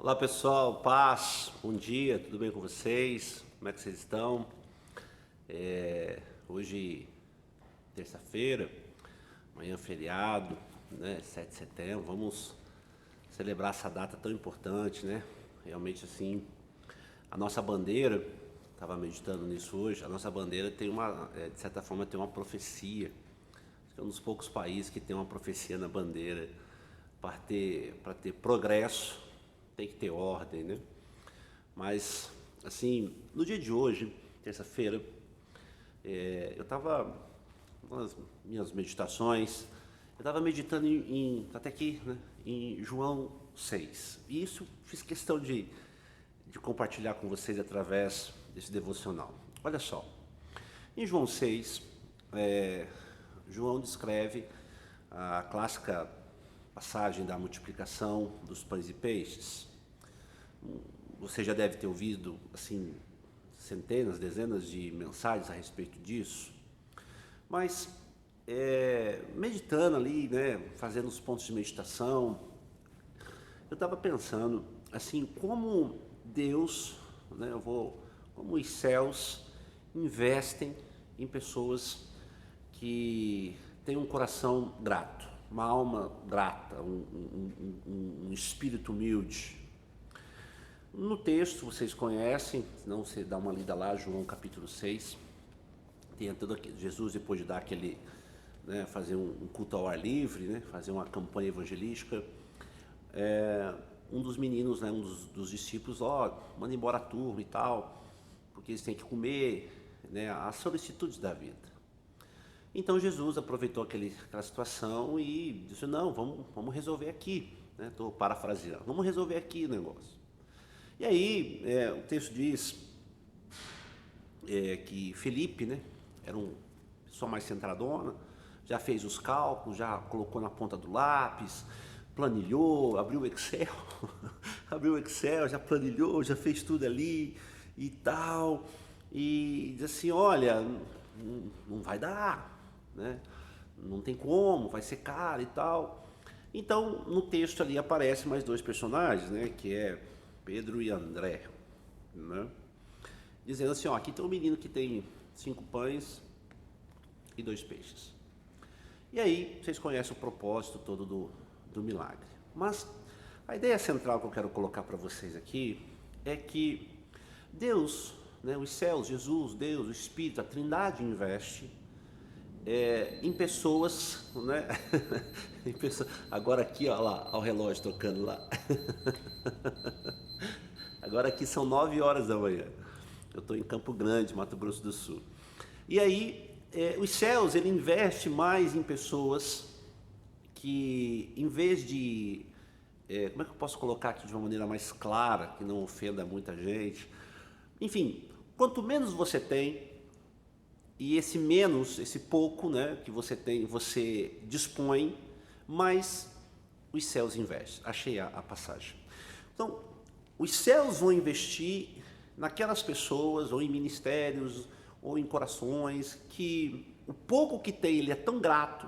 Olá pessoal, paz, bom dia, tudo bem com vocês? Como é que vocês estão? Hoje, terça-feira, amanhã feriado, né? 7 de setembro, vamos celebrar essa data tão importante, né? Realmente assim, a nossa bandeira, estava meditando nisso hoje, a nossa bandeira tem de certa forma tem uma profecia. Acho que é um dos poucos países que tem uma profecia na bandeira. Para ter progresso, tem que ter ordem, né? Mas, assim, no dia de hoje, terça-feira, eu estava nas minhas meditações, eu estava meditando até aqui, né, em João 6. E isso fiz questão de compartilhar com vocês através desse devocional. Olha só, em João 6, João descreve a clássica passagem da multiplicação dos pães e peixes. Você já deve ter ouvido assim centenas, dezenas de mensagens a respeito disso. Mas meditando ali, né, fazendo os pontos de meditação, eu estava pensando assim como Deus, né, como os céus investem em pessoas que têm um coração grato, uma alma grata, um espírito humilde. No texto, vocês conhecem, se não você dá uma lida lá, João capítulo 6, tem tudo aqui, Jesus depois de dar aquele, né, fazer um culto ao ar livre, né, fazer uma campanha evangelística, um dos meninos, né, um dos discípulos, manda embora a turma e tal, porque eles têm que comer, né, as solicitudes da vida. Então Jesus aproveitou aquela situação e disse, não, vamos resolver aqui, né? Estou parafraseando, vamos resolver aqui o negócio. E aí o texto diz que Felipe, né, era uma pessoa mais centradona, já fez os cálculos, já colocou na ponta do lápis, planilhou, abriu o Excel, abriu o Excel, já planilhou, já fez tudo ali e tal, e diz assim, olha, não vai dar, né? Não tem como, vai ser caro e tal. Então, no texto ali aparecem mais dois personagens, né? Que é Pedro e André, né? Dizendo assim, aqui tem um menino que tem 5 pães e 2 peixes. E aí, vocês conhecem o propósito todo do milagre. Mas a ideia central que eu quero colocar para vocês aqui é que Deus, né, os céus, Jesus, Deus, o Espírito, a Trindade investe em pessoas, né? Agora aqui, ó lá, ó, o relógio tocando lá. Agora aqui são 9 horas da manhã. Eu estou em Campo Grande, Mato Grosso do Sul. E aí, os céus, ele investe mais em pessoas que, em vez de... como é que eu posso colocar aqui de uma maneira mais clara, que não ofenda muita gente? Enfim, quanto menos você tem, e esse menos, esse pouco, né, que você tem, você dispõe, mas os céus investem. Achei a passagem. Então, os céus vão investir naquelas pessoas, ou em ministérios, ou em corações, que o pouco que tem, ele é tão grato,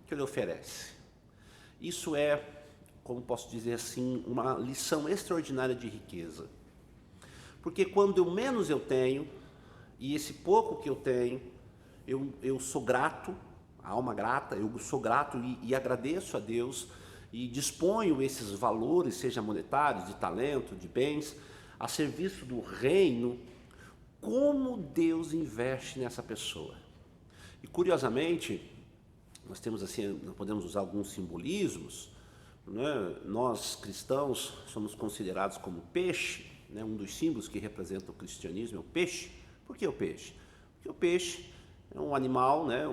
que ele oferece. Isso é, como posso dizer assim, uma lição extraordinária de riqueza. Porque quando menos eu tenho, e esse pouco que eu tenho, eu sou grato, a alma grata, eu sou grato e agradeço a Deus e disponho esses valores, seja monetários, de talento, de bens, a serviço do reino, como Deus investe nessa pessoa. E curiosamente, nós temos assim, nós podemos usar alguns simbolismos, né? Nós cristãos somos considerados como peixe, né? Um dos símbolos que representa o cristianismo é o peixe. Por que o peixe? Porque o peixe é um animal, né?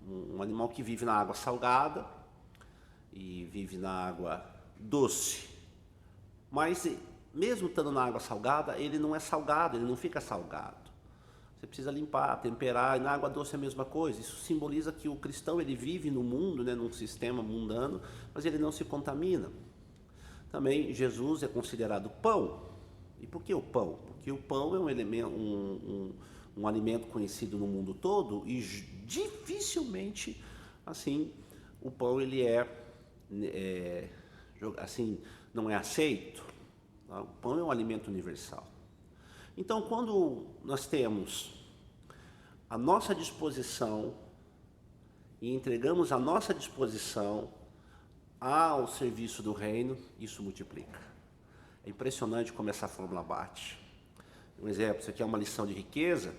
Um animal que vive na água salgada e vive na água doce. Mas mesmo estando na água salgada, ele não é salgado, ele não fica salgado. Você precisa limpar, temperar, e na água doce é a mesma coisa. Isso simboliza que o cristão ele vive no mundo, né, num sistema mundano, mas ele não se contamina. Também Jesus é considerado pão. E por que o pão? Porque o pão é um elemento, um alimento conhecido no mundo todo e dificilmente, assim, o pão ele assim, não é aceito. Tá? O pão é um alimento universal. Então, quando nós temos a nossa disposição e entregamos a nossa disposição ao serviço do reino, isso multiplica. É impressionante como essa fórmula bate. Um exemplo, isso aqui é uma lição de riqueza.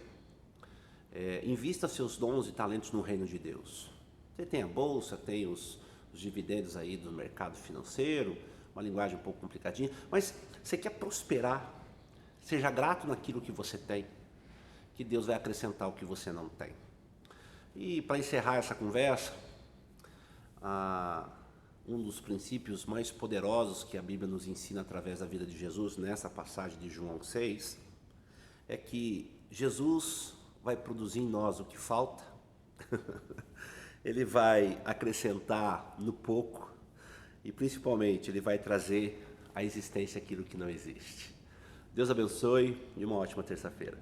Invista seus dons e talentos no reino de Deus. Você tem a bolsa, tem os dividendos aí do mercado financeiro, uma linguagem um pouco complicadinha, mas você quer prosperar, seja grato naquilo que você tem, que Deus vai acrescentar o que você não tem. E para encerrar essa conversa, um dos princípios mais poderosos que a Bíblia nos ensina através da vida de Jesus, nessa passagem de João 6, é que Jesus vai produzir em nós o que falta, Ele vai acrescentar no pouco e principalmente Ele vai trazer à existência aquilo que não existe. Deus abençoe e uma ótima terça-feira.